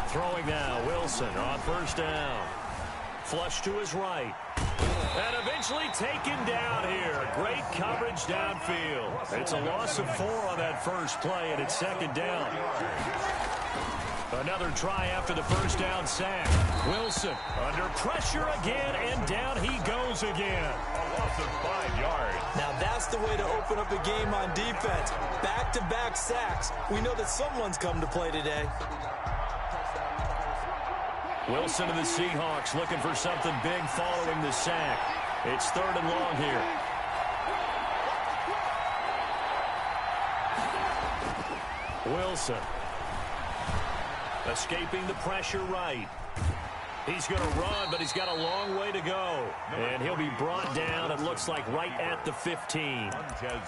Throwing now, Wilson on first down. Flush to his right. And eventually taken down here. Great coverage downfield. It's a loss of 4 on that first play, and it's second down. Another try after the first down sack. Wilson under pressure again, and down he goes again. A loss of 5 yards. Now that's the way to open up a game on defense. Back-to-back sacks. We know that someone's come to play today. Wilson and the Seahawks looking for something big following the sack. It's 3rd and long here. Wilson escaping the pressure right. He's going to run, but he's got a long way to go. And he'll be brought down, it looks like, right at the 15.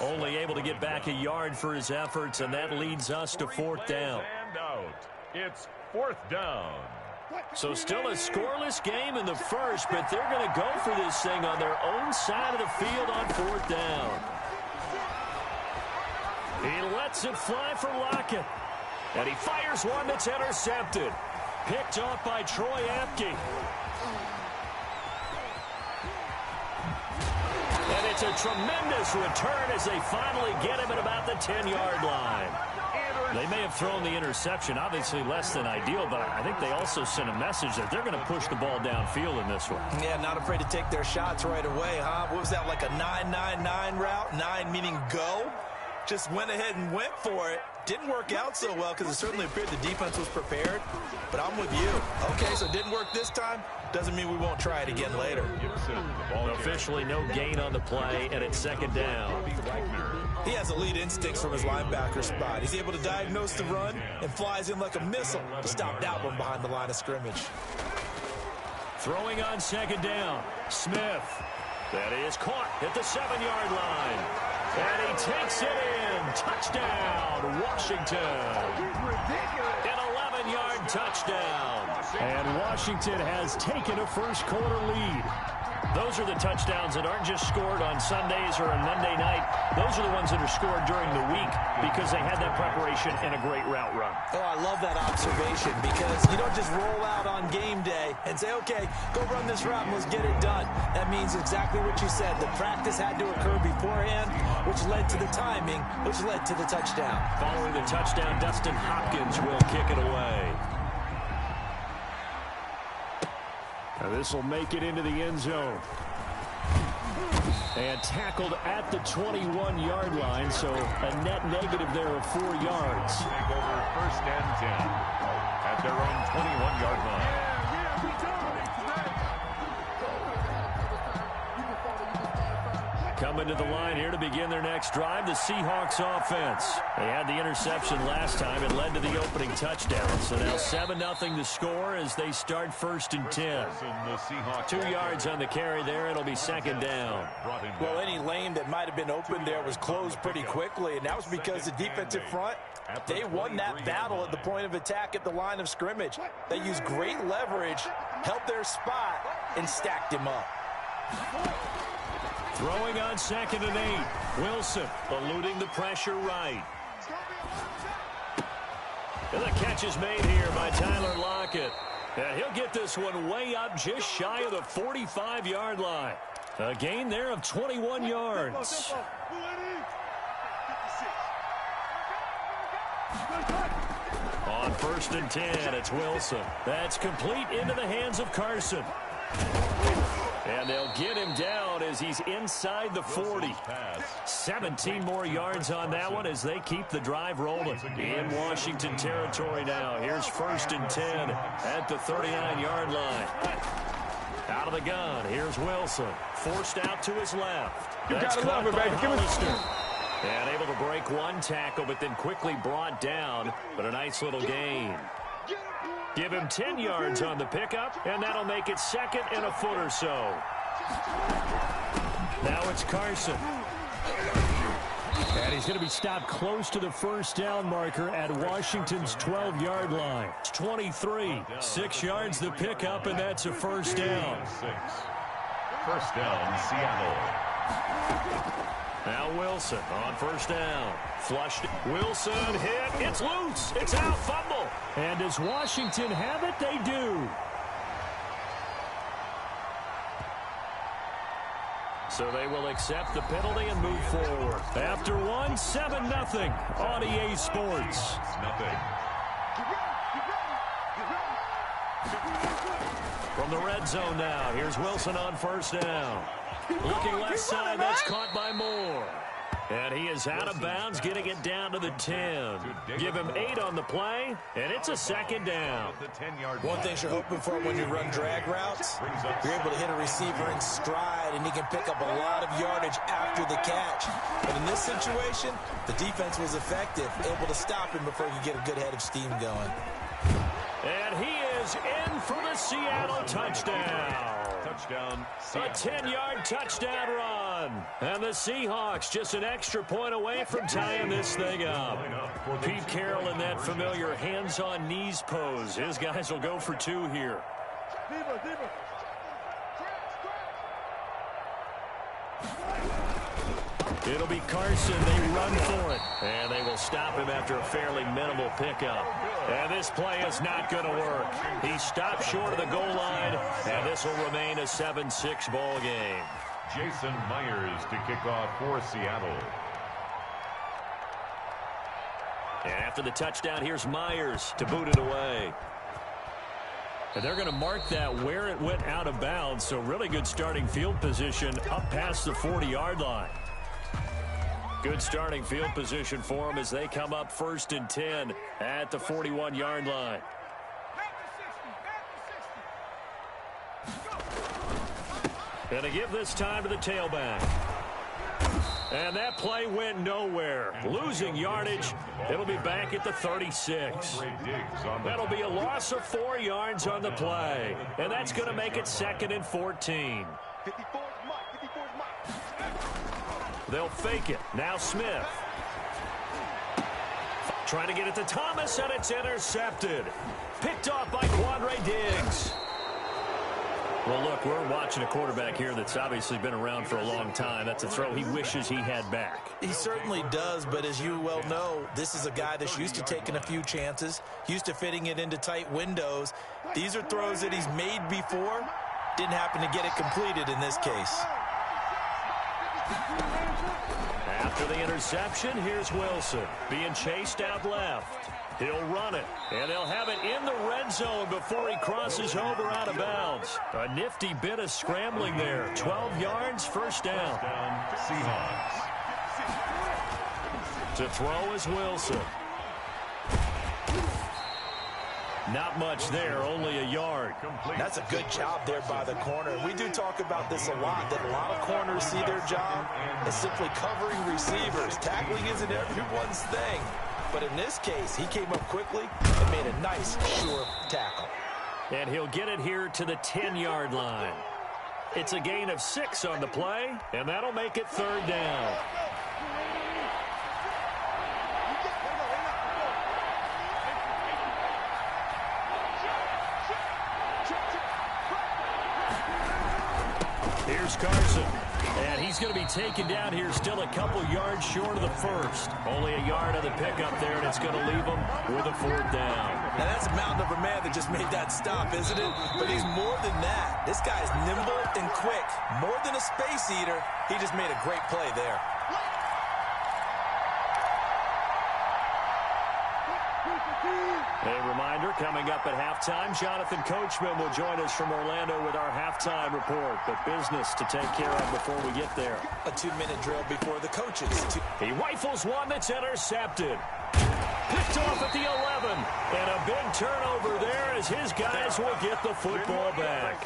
Only able to get back a yard for his efforts, and that leads us to 4th down. It's 4th down. So still a scoreless game in the first, but they're going to go for this thing on their own side of the field on 4th down. He lets it fly for Lockett. And he fires one that's intercepted. Picked off by Troy Apke. And it's a tremendous return as they finally get him at about the 10-yard line. They may have thrown the interception, obviously less than ideal, but I think they also sent a message that they're going to push the ball downfield in this one. Yeah, not afraid to take their shots right away, huh? What was that, like a 9-9-9 route? 9 meaning go? Just went ahead and went for it. Didn't work out so well because it certainly appeared the defense was prepared. But I'm with you. Okay, so it didn't work this time. Doesn't mean we won't try it again later. Officially no gain on the play, and it's 2nd down. He has elite instincts from his linebacker spot. He's able to diagnose the run and flies in like a missile to stop that one behind the line of scrimmage. Throwing on 2nd down, Smith. That is caught at the 7-yard line. And he takes it in. Touchdown, Washington. An 11-yard touchdown. And Washington has taken a first-quarter lead. Those are the touchdowns that aren't just scored on Sundays or on Monday night. Those are the ones that are scored during the week because they had that preparation and a great route run. Oh, I love that observation because you don't just roll out on game day and say, okay, go run this route and let's get it done. That means exactly what you said. The practice had to occur beforehand, which led to the timing, which led to the touchdown. Following the touchdown, Dustin Hopkins will kick it away. Now this will make it into the end zone. And tackled at the 21-yard line, so a net negative there of 4 yards. Take over 1st and 10 at their own 21-yard line. Coming to the line here to begin their next drive, the Seahawks offense. They had the interception last time. It led to the opening touchdown. So now 7-0 the score as they start 1st and 10. 2 yards on the carry there. It'll be 2nd down. Well, any lane that might have been open there was closed pretty quickly, and that was because the defensive front, they won that battle at the point of attack at the line of scrimmage. They used great leverage, held their spot, and stacked him up. Throwing on 2nd and 8. Wilson eluding the pressure right. And the catch is made here by Tyler Lockett. And he'll get this one way up just shy of the 45-yard line. A gain there of 21 yards. On 1st and 10, it's Wilson. That's complete into the hands of Carson. And they'll get him down as he's inside the 40. 17 more yards on that one as they keep the drive rolling. In Washington territory now. Here's 1st and 10 at the 39-yard line. Out of the gun, here's Wilson. Forced out to his left. That's caught by Hollister. And able to break one tackle, but then quickly brought down. But a nice little gain. Give him 10 yards on the pickup, and that'll make it 2nd and a foot or so. Now it's Carson. And he's going to be stopped close to the 1st down marker at Washington's 12-yard line. It's 23. 6 yards the pickup, and that's a 1st down. 1st down, Seattle. Now Wilson on first down. Flushed. Wilson hit. It's loose. It's out. Fumble. And does Washington have it? They do. So they will accept the penalty and move forward. After one, 7-0 on EA Sports. From the red zone now, here's Wilson on first down. Looking left side, that's caught by Moore. And he is out of bounds, getting it down to the 10. Give him 8 on the play, and it's a second down. One thing you're hoping for when you run drag routes, you're able to hit a receiver in stride, and he can pick up a lot of yardage after the catch. But in this situation, the defense was effective, able to stop him before he could get a good head of steam going. And he is in for the Seattle touchdown. A 10-yard touchdown run. And the Seahawks just an extra point away from tying this thing up. Pete Carroll in that familiar hands-on knees pose. His guys will go for 2 here. It'll be Carson. They run for it. And they will stop him after a fairly minimal pickup. And this play is not going to work. He stopped short of the goal line, and this will remain a 7-6 ball game. Jason Myers to kick off for Seattle. And after the touchdown, here's Myers to boot it away. And they're going to mark that where it went out of bounds, so really good starting field position up past the 40-yard line. Good starting field position for them as they come up 1st and 10 at the 41-yard line. And to give this time to the tailback. And that play went nowhere. Losing yardage. It'll be back at the 36. That'll be a loss of 4 yards on the play. And that's going to make it 2nd and 14. They'll fake it. Now Smith. Trying to get it to Thomas, and it's intercepted. Picked off by Quandre Diggs. Well, look, we're watching a quarterback here that's obviously been around for a long time. That's a throw he wishes he had back. He certainly does, but as you well know, this is a guy that's used to taking a few chances, used to fitting it into tight windows. These are throws that he's made before. Didn't happen to get it completed in this case. After the interception, here's Wilson being chased out left. He'll run it, and they'll have it in the red zone before he crosses over out of bounds. A nifty bit of scrambling there. 12 yards, first down. Seahawks. To throw is Wilson. Not much there, only a yard. That's a good job there by the corner. We do talk about this a lot, that a lot of corners see their job as simply covering receivers. Tackling isn't everyone's thing. But in this case, he came up quickly and made a nice, sure tackle. And he'll get it here to the 10-yard line. It's a gain of 6 on the play, and that'll make it 3rd down. Here's Carson. And he's going to be taken down here still a couple yards short of the first. Only a yard on the pickup there, and it's going to leave him with a 4th down. Now, that's a mountain of a man that just made that stop, isn't it? But he's more than that. This guy's nimble and quick. More than a space eater, he just made a great play there. A reminder, coming up at halftime, Jonathan Coachman will join us from Orlando with our halftime report. But business to take care of before we get there. A 2-minute drill before the coaches. He rifles one that's intercepted. Picked off at the 11. And a big turnover there as his guys will get the football back.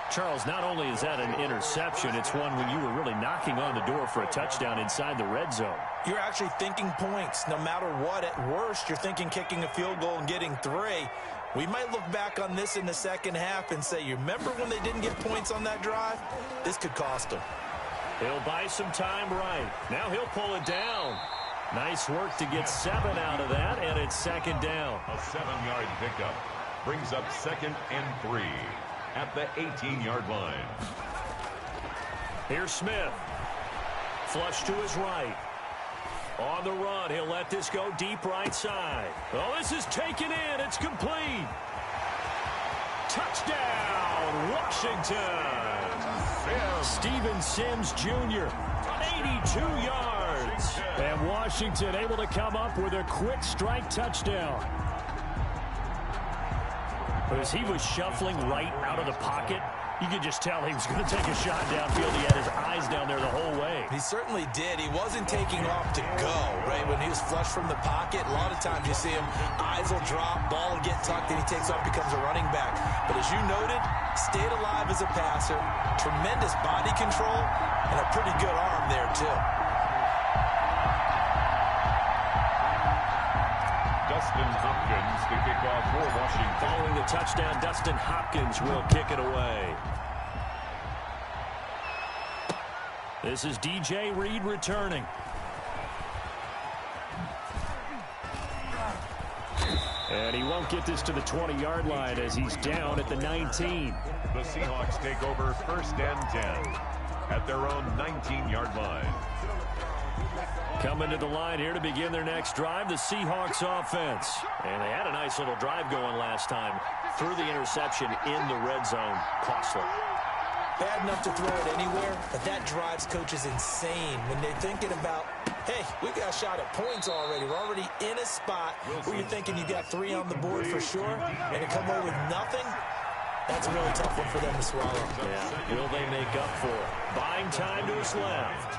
Charles, not only is that an interception, it's one when you were really knocking on the door for a touchdown inside the red zone. You're actually thinking points. No matter what, at worst, you're thinking kicking a field goal and getting 3. We might look back on this in the second half and say, you remember when they didn't get points on that drive? This could cost them. He'll buy some time right. Now he'll pull it down. Nice work to get 7 out of that, and it's 2nd down. A 7-yard pickup brings up 2nd and 3 at the 18-yard line. Here's Smith. flush to his right. On the run, he'll let this go deep right side. Oh, this is taken in. It's complete. Touchdown, Washington. Steven Sims Jr., 82 yards. And Washington able to come up with a quick strike touchdown. But as he was shuffling right out of the pocket, you could just tell he was going to take a shot downfield. He had his eyes down there the whole way. He certainly did. He wasn't taking off to go, right? When he was flushed from the pocket, a lot of times you see him, eyes will drop, ball will get tucked, and he takes off, becomes a running back. But as you noted, stayed alive as a passer, tremendous body control, and a pretty good arm there, too. Dustin Hopkins to kick off for Washington. Following the touchdown, Dustin Hopkins will kick it away. This is DJ Reed returning. And he won't get this to the 20-yard line as he's down at the 19. The Seahawks take over 1st and 10 at their own 19-yard line. Coming to the line here to begin their next drive, the Seahawks offense. And they had a nice little drive going last time. Threw the interception in the red zone. Costly. Bad enough to throw it anywhere, but that drives coaches insane when they're thinking about, hey, we got a shot at points already. We're already in a spot where you're thinking you got 3 on the board for sure, and to come away with nothing, that's a really tough one for them to swallow. Yeah. Will they make up for it? Buying time to his left.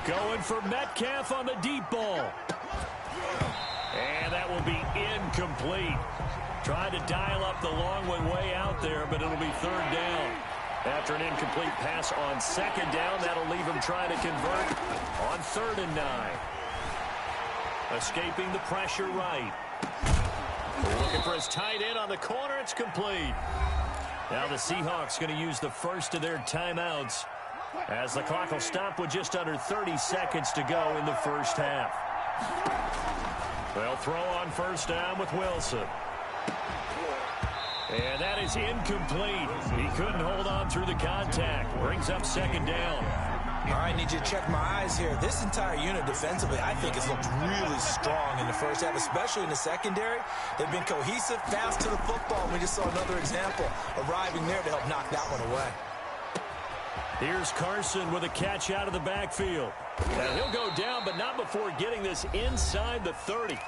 Going for Metcalf on the deep ball. And that will be incomplete. Trying to dial up the long one way out there, but it'll be 3rd down. After an incomplete pass on 2nd down, that'll leave him trying to convert on 3rd and 9. Escaping the pressure right. Looking for his tight end on the corner. It's complete. Now the Seahawks going to use the first of their timeouts as the clock will stop with just under 30 seconds to go in the first half. They'll throw on 1st down with Wilson. And that is incomplete. He couldn't hold on through the contact. Brings up 2nd down. All right, need you to check my eyes here. This entire unit defensively, I think, has looked really strong in the first half, especially in the secondary. They've been cohesive, fast to the football. We just saw another example arriving there to help knock that one away. Here's Carson with a catch out of the backfield. And he'll go down, but not before getting this inside the 30.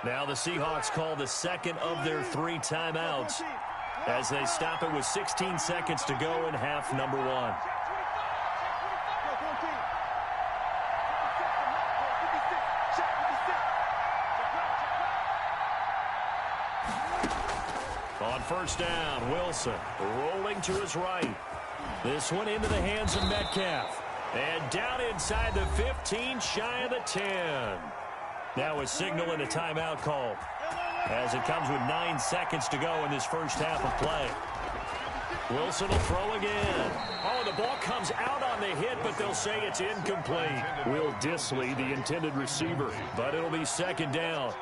Now the Seahawks call the 2nd of their 3 timeouts as they stop it with 16 seconds to go in half number 1. On 1st down, Wilson rolling to his right. This one into the hands of Metcalf. And down inside the 15, shy of the 10. Now a signal and a timeout call as it comes with 9 seconds to go in this first half of play. Wilson will throw again. Oh, the ball comes out on the hit, but they'll say it's incomplete. Will Dissly, the intended receiver, but it'll be 2nd down.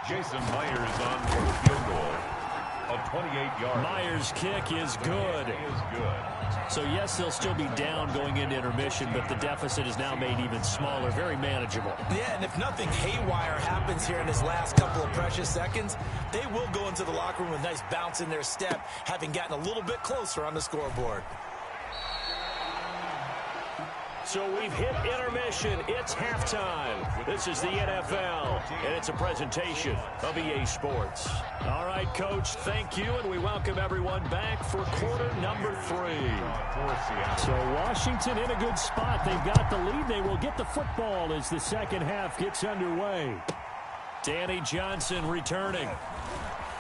Jason Myers on for the field goal. A 28-yard. Myers' kick is good. So, yes, they'll still be down going into intermission, but the deficit is now made even smaller, very manageable. Yeah, and if nothing haywire happens here in his last couple of precious seconds, they will go into the locker room with a nice bounce in their step, having gotten a little bit closer on the scoreboard. So we've hit intermission. It's halftime. This is the NFL, and it's a presentation of EA Sports. All right, Coach, thank you, and we welcome everyone back for quarter number 3. So Washington in a good spot. They've got the lead. They will get the football as the second half gets underway. Danny Johnson returning.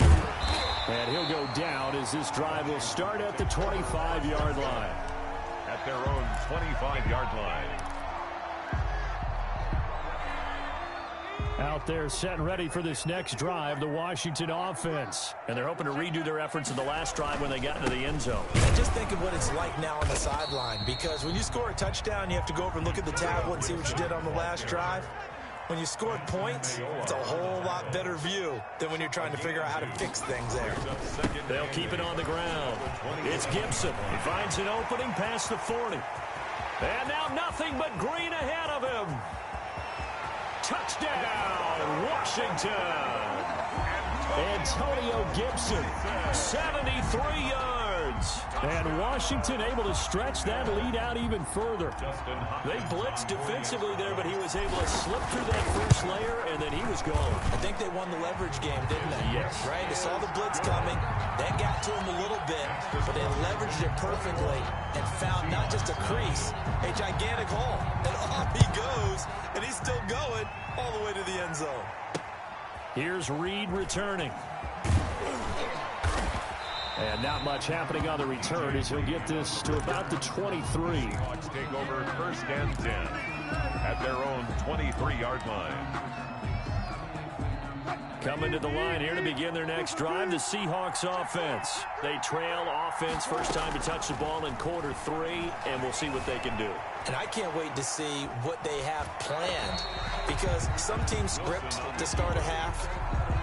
And he'll go down as this drive will start at the 25-yard line. At their own 25-yard line. Out there set and ready for this next drive, the Washington offense. And they're hoping to redo their efforts in the last drive when they got into the end zone. Just think of what it's like now on the sideline, because when you score a touchdown, you have to go over and look at the tablet and see what you did on the last drive. When you scored points, it's a whole lot better view than when you're trying to figure out how to fix things there. They'll keep it on the ground. It's Gibson. He finds an opening past the 40. And now nothing but green ahead of him. Touchdown, Washington. Antonio Gibson, 73 yards. And Washington able to stretch that lead out even further. They blitzed defensively there, but he was able to slip through that first layer, and then he was gone. I think they won the leverage game, didn't they? Yes. Right? They saw the blitz coming, then got to him a little bit, but they leveraged it perfectly and found not just a crease, a gigantic hole. And off he goes, and he's still going all the way to the end zone. Here's Reed returning. And not much happening on the return as he'll get this to about the 23. Seahawks take over 1st and 10 at their own 23-yard line. Coming to the line here to begin their next drive, the Seahawks offense. They trail offense, first time to touch the ball in quarter 3, and we'll see what they can do. And I can't wait to see what they have planned, because some teams script to start a half.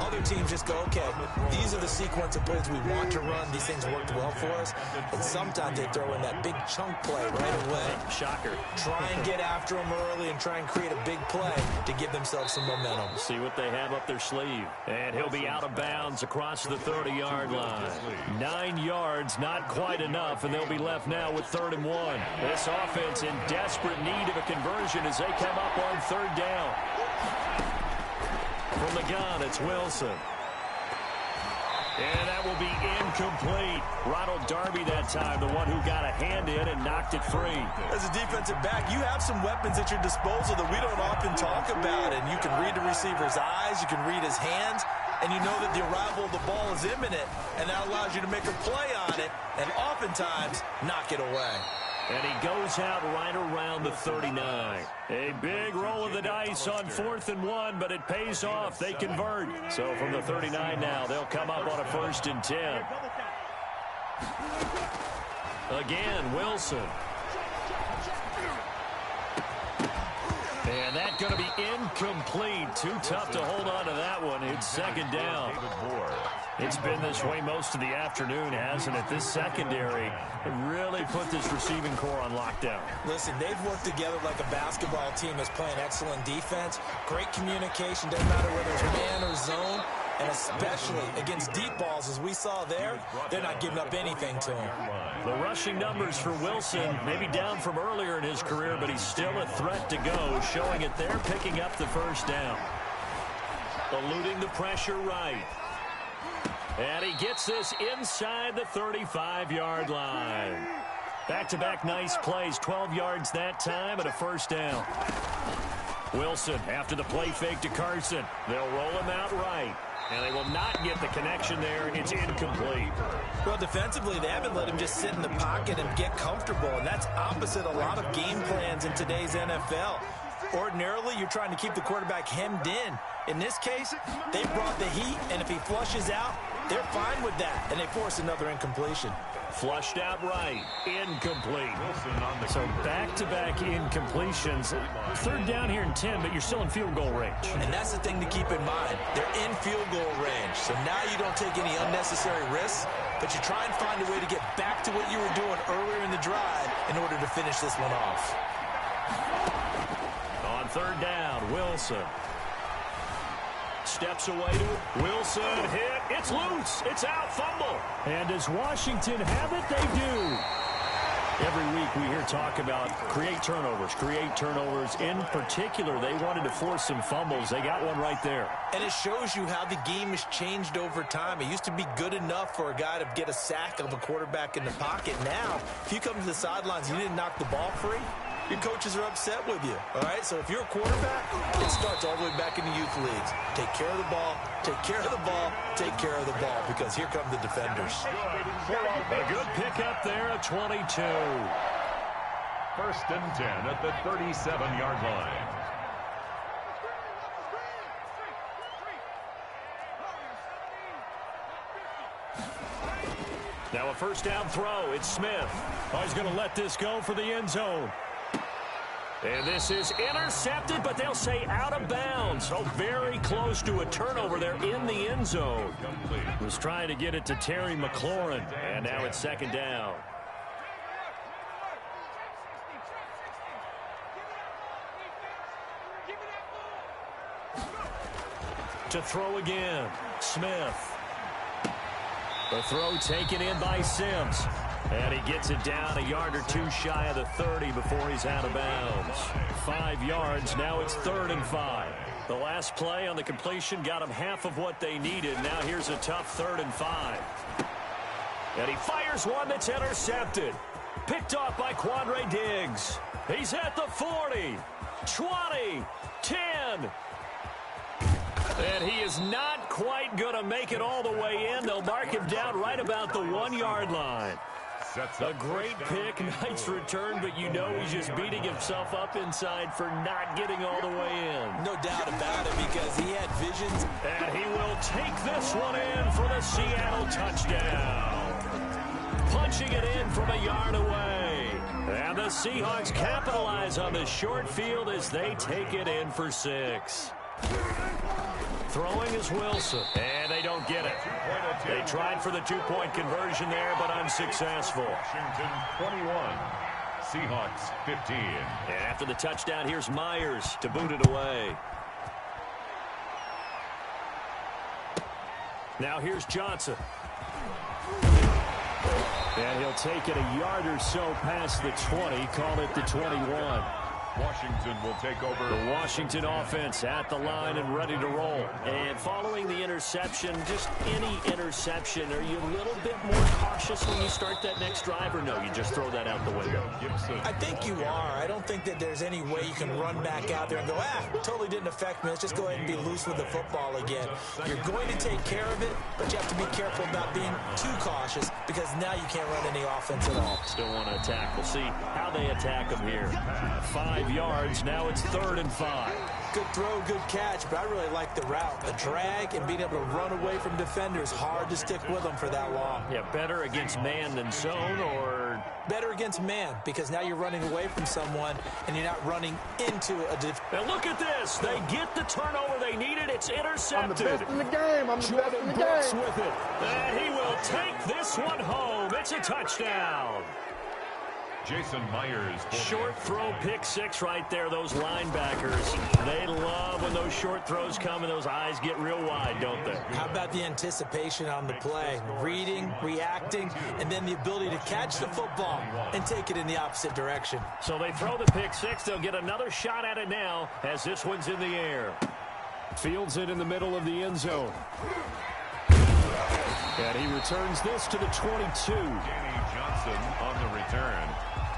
Other teams just go, okay, these are the sequence of plays we want to run. These things worked well for us. And sometimes they throw in that big chunk play right away. Shocker. Try and get after them early and try and create a big play to give themselves some momentum. See what they have up their sleeve. And he'll be out of bounds across the 30-yard line. 9 yards, not quite enough, and they'll be left now with 3rd and 1. This offense in desperate need of a conversion as they come up on 3rd down. From the gun, it's Wilson. And that will be incomplete. Ronald Darby that time, the one who got a hand in and knocked it free. As a defensive back, you have some weapons at your disposal that we don't often talk about. And you can read the receiver's eyes, you can read his hands, and you know that the arrival of the ball is imminent. And that allows you to make a play on it and oftentimes knock it away. And he goes out right around the 39. A big roll of the dice on 4th and 1, but it pays off. They convert. So from the 39 now, they'll come up on a 1st and 10. Again, Wilson. And that's going to be incomplete. Too tough to hold on to that one. It's 2nd down. It's been this way most of the afternoon, hasn't it? This secondary really put this receiving core on lockdown. Listen, they've worked together like a basketball team that's playing excellent defense. Great communication, doesn't matter whether it's man or zone. And especially against deep balls, as we saw there, they're not giving up anything to him. The rushing numbers for Wilson, maybe down from earlier in his career, but he's still a threat to go, showing it there, picking up the 1st down. Eluding the pressure right. And he gets this inside the 35-yard line. Back-to-back nice plays, 12 yards that time and a 1st down. Wilson after the play fake to Carson. They'll roll him out right. And they will not get the connection there. It's incomplete. Well, defensively, they haven't let him just sit in the pocket and get comfortable. And that's opposite a lot of game plans in today's NFL. Ordinarily, you're trying to keep the quarterback hemmed in. In this case, they brought the heat, and if he flushes out, they're fine with that. And they force another incompletion. Flushed out right. Incomplete. So back-to-back incompletions. 3rd down here in 10, but you're still in field goal range. And that's the thing to keep in mind. They're in field goal range. So now you don't take any unnecessary risks, but you try and find a way to get back to what you were doing earlier in the drive in order to finish this one off. On 3rd down, Wilson. Steps away to it. Wilson hit. It's loose. It's out. Fumble. And does Washington have it? They do. Every week we hear talk about create turnovers. In particular, they wanted to force some fumbles. They got one right there. And it shows you how the game has changed over time. It used to be good enough for a guy to get a sack of a quarterback in the pocket. Now, if you come to the sidelines and you didn't knock the ball free, your coaches are upset with you, all right? So if you're a quarterback, it starts all the way back in the youth leagues. Take care of the ball, take care of the ball, take care of the ball, because here come the defenders. A good pickup there at 22. 1st and 10 at the 37-yard line. Now a 1st down throw. It's Smith. Oh, he's going to let this go for the end zone. And this is intercepted, but they'll say out of bounds. So very close to a turnover there in the end zone. Was trying to get it to Terry McLaurin. And now it's 2nd down. to throw again. Smith. The throw taken in by Sims. And he gets it down a yard or two shy of the 30 before he's out of bounds. 5 yards. Now it's 3rd and 5. The last play on the completion got them half of what they needed. Now here's a tough 3rd and 5. And he fires one that's intercepted. Picked off by Quandre Diggs. He's at the 40, 20, 10. And he is not quite going to make it all the way in. They'll mark him down right about the 1-yard line. A great pick, nice return, but you know he's just beating himself up inside for not getting all the way in. No doubt about it, because he had visions. And he will take this one in for the Seattle touchdown. Punching it in from a yard away. And the Seahawks capitalize on the short field as they take it in for 6. Throwing is Wilson, and they don't get it. They tried for the 2-point conversion there, but unsuccessful. Washington 21, Seahawks 15. And after the touchdown, here's Myers to boot it away. Now here's Johnson. And he'll take it a yard or so past the 20, call it the 21. Washington will take over. The Washington offense at the line and ready to roll. And following the interception, just any interception, are you a little bit more cautious when you start that next drive, or no, you just throw that out the window? I think you are. I don't think that there's any way you can run back out there and go, totally didn't affect me. Let's just go ahead and be loose with the football again. You're going to take care of it, but you have to be careful about being too cautious, because now you can't run any offense at all. Still want to attack. We'll see how they attack them here. 5 yards. Now it's 3rd and 5. Good throw, good catch, but I really like the route. The drag and being able to run away from defenders. Hard to stick with them for that long. Yeah, better against man than zone, or? Better against man, because now you're running away from someone and you're not running into a defense. And look at this. They get the turnover they needed. It's intercepted. I'm the best in the game. I'm the best in the Brooks game. with it. And he will take this one home. It's a touchdown. Jason Myers. Short throw, pick 6 right there. Those linebackers, they love when those short throws come and those eyes get real wide, don't they? How about the anticipation on the play? Reading, reacting, and then the ability to catch the football and take it in the opposite direction. So they throw the pick 6. They'll get another shot at it now as this one's in the air. Fields it in the middle of the end zone. And he returns this to the 22. Danny Johnson on the return.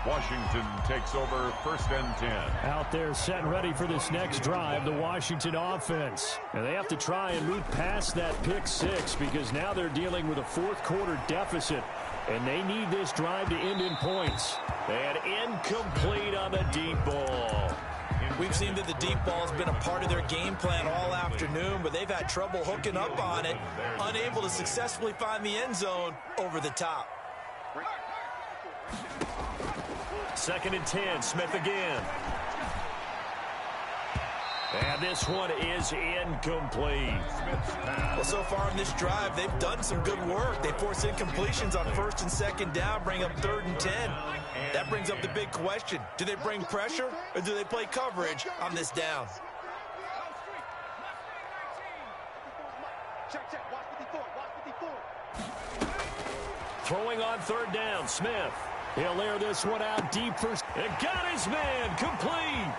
Washington takes over 1st and 10. Out there set and ready for this next drive, the Washington offense. And they have to try and move past that pick 6, because now they're dealing with a 4th quarter deficit. And they need this drive to end in points. And incomplete on the deep ball. We've seen that the deep ball has been a part of their game plan all afternoon, but they've had trouble hooking up on it, unable to successfully find the end zone over the top. 2nd and 10, Smith again. And this one is incomplete. Well, so far in this drive, they've done some good work. They force incompletions on 1st and 2nd down, bring up 3rd and 10. That brings up the big question. Do they bring pressure, or do they play coverage on this down? Throwing on 3rd down, Smith. He'll air this one out deep for... It got his man, complete.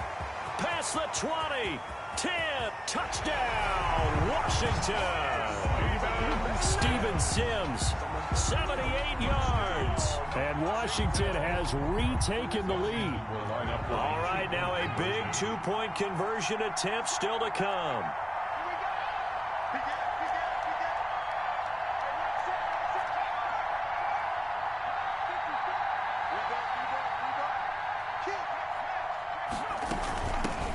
Past the 20, 10, touchdown, Washington. Steven Sims, 78 yards. And Washington has retaken the lead. All right, now a big 2-point conversion attempt still to come.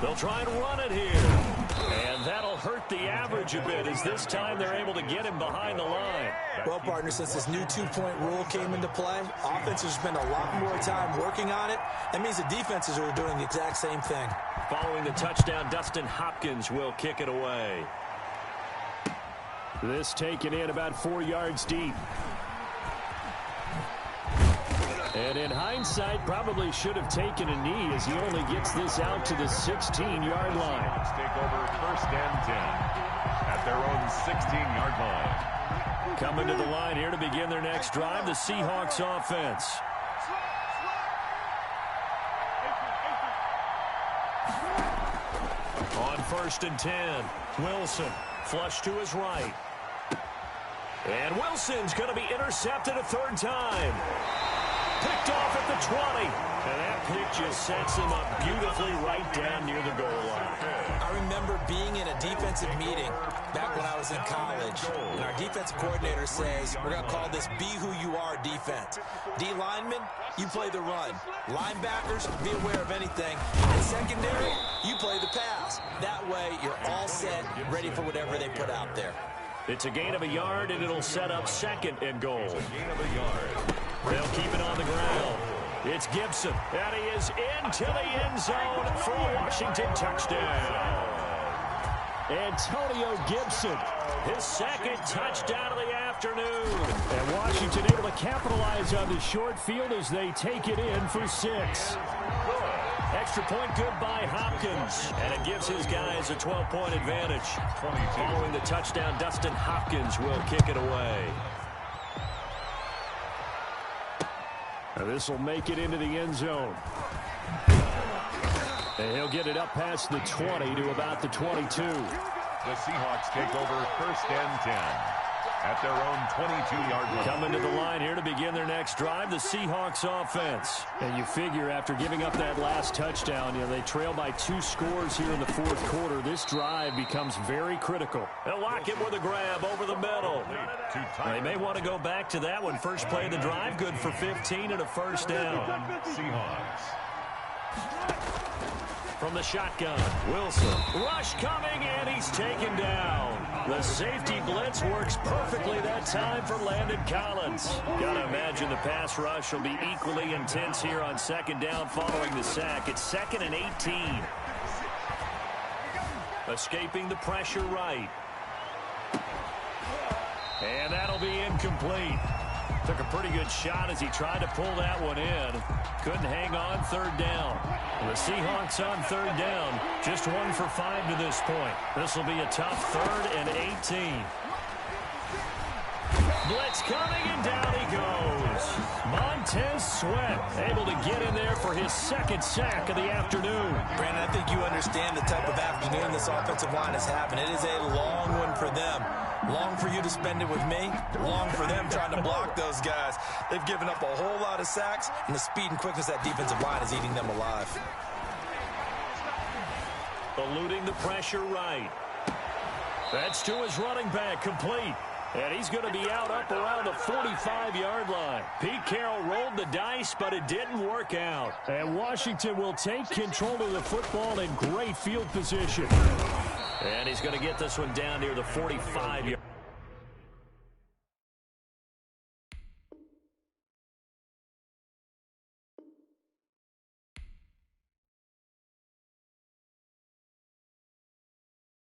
They'll try and run it here. And that'll hurt the average a bit, as this time they're able to get him behind the line. Well, partner, since this new 2-point rule came into play, offenses spend a lot more time working on it. That means the defenses are doing the exact same thing. Following the touchdown, Dustin Hopkins will kick it away. This taken in about 4 yards deep. And in hindsight, probably should have taken a knee, as he only gets this out to the 16-yard line. Take over 1st and 10 at at their own 16-yard line. Coming to the line here to begin their next drive, the Seahawks offense. On 1st and 10, Wilson, flush to his right. And Wilson's going to be intercepted a third time. Picked off at the 20. And that pick just sets him up beautifully right down near the goal line. I remember being in a defensive meeting back when I was in college, and our defensive coordinator says, we're going to call this Be Who You Are defense. D linemen, you play the run. Linebackers, be aware of anything. And secondary, you play the pass. That way, you're all set, ready for whatever they put out there. It's a gain of a yard, and it'll set up 2nd and goal. Gain of a yard. They'll keep it on the ground. It's Gibson, and he is into the end zone for a Washington touchdown. Antonio Gibson, his 2nd touchdown of the afternoon. And Washington able to capitalize on the short field as they take it in for 6. Extra point good by Hopkins, and it gives his guys a 12-point advantage. Following the touchdown, Dustin Hopkins will kick it away. Now this will make it into the end zone. And he'll get it up past the 20 to about the 22. The Seahawks take over 1st and 10 at their own 22-yard line. Coming to the line here to begin their next drive, the Seahawks offense. And you figure after giving up that last touchdown, they trail by 2 scores here in the 4th quarter. This drive becomes very critical. They'll lock it with a grab over the middle. They may want to go back to that one. First play of the drive, good for 15 and a 1st down. Seahawks. From the shotgun, Wilson. Rush coming, and he's taken down. The safety blitz works perfectly that time for Landon Collins. Got to imagine the pass rush will be equally intense here on 2nd down following the sack. It's 2nd and 18. Escaping the pressure right. And that'll be incomplete. Took a pretty good shot as he tried to pull that one in. Couldn't hang on 3rd down. The Seahawks on 3rd down. Just 1 for 5 to this point. This will be a tough 3rd and 18. Blitz coming, and down he goes. Montez Sweat able to get in there for his 2nd sack of the afternoon. Brandon, I think you understand the type of afternoon this offensive line is having. It is a long one for them. Long for you to spend it with me. Long for them trying to block those guys. They've given up a whole lot of sacks, and the speed and quickness of that defensive line is eating them alive. Eluding the pressure right. That's to his running back, complete. And he's going to be out up around the 45-yard line. Pete Carroll rolled the dice, but it didn't work out. And Washington will take control of the football in great field position. And he's going to get this one down near the 45-yard.